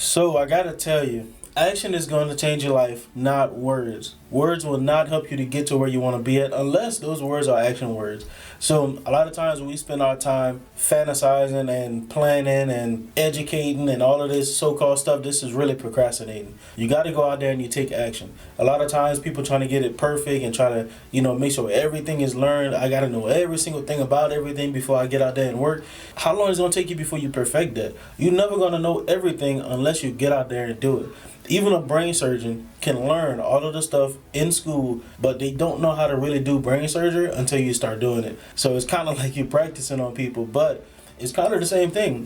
So I gotta tell you, action is going to change your life, not words. Words will not help you to get to where you want to be at unless those words are action words. So a lot of times we spend our time fantasizing and planning and educating and all of this so-called stuff. This is really procrastinating. You got to go out there and you take action. A lot of times people trying to get it perfect and try to, make sure everything is learned. I got to know every single thing about everything before I get out there and work. How long is it going to take you before you perfect that? You're never going to know everything unless you get out there and do it. Even a brain surgeon can learn all of the stuff in school, but they don't know how to really do brain surgery until you start doing it. So it's kind of like you're practicing on people, but it's kind of the same thing.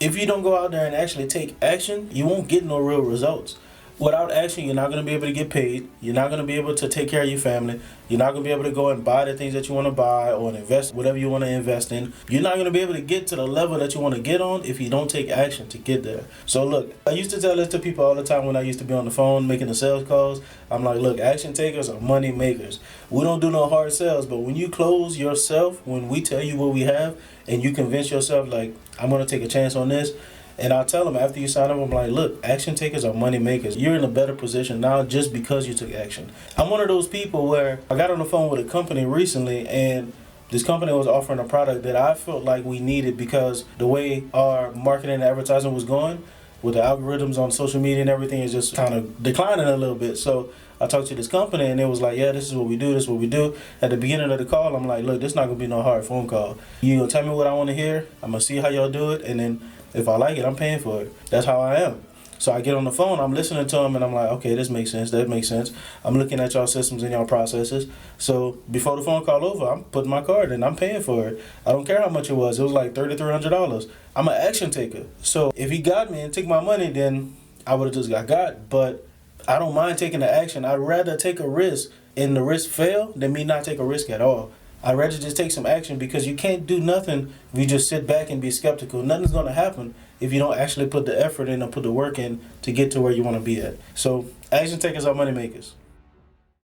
If you don't go out there and actually take action, you won't get no real results. Without action, you're not going to be able to get paid. You're not going to be able to take care of your family. You're not going to be able to go and buy the things that you want to buy or invest whatever you want to invest in. You're not going to be able to get to the level that you want to get on if you don't take action to get there. So look, I used to tell this to people all the time when I used to be on the phone making the sales calls. I'm like, look, action takers are money makers. We don't do no hard sales, but when you close yourself, when we tell you what we have and you convince yourself like, I'm going to take a chance on this, and I'll tell them after you sign up, I'm like, look, action takers are money makers. You're in a better position now just because you took action. I'm one of those people where I got on the phone with a company recently, and this company was offering a product that I felt like we needed because the way our marketing and advertising was going, with the algorithms on social media and everything, is just kind of declining a little bit. So I talked to this company and it was like, yeah, this is what we do, this is what we do. At the beginning of the call, I'm like, look, this is not going to be no hard phone call. You going to tell me what I want to hear, I'm going to see how y'all do it, and then if I like it, I'm paying for it. That's how I am. So I get on the phone, I'm listening to them, and I'm like, okay, this makes sense, that makes sense. I'm looking at y'all systems and y'all processes. So before the phone call over, I'm putting my card in, I'm paying for it. I don't care how much it was like $3,300. I'm an action taker. So if he got me and took my money, then I would have just got. But I don't mind taking the action. I'd rather take a risk and the risk fail than me not take a risk at all. I'd rather just take some action because you can't do nothing if you just sit back and be skeptical. Nothing's going to happen if you don't actually put the effort in and put the work in to get to where you want to be at. So action takers are money makers.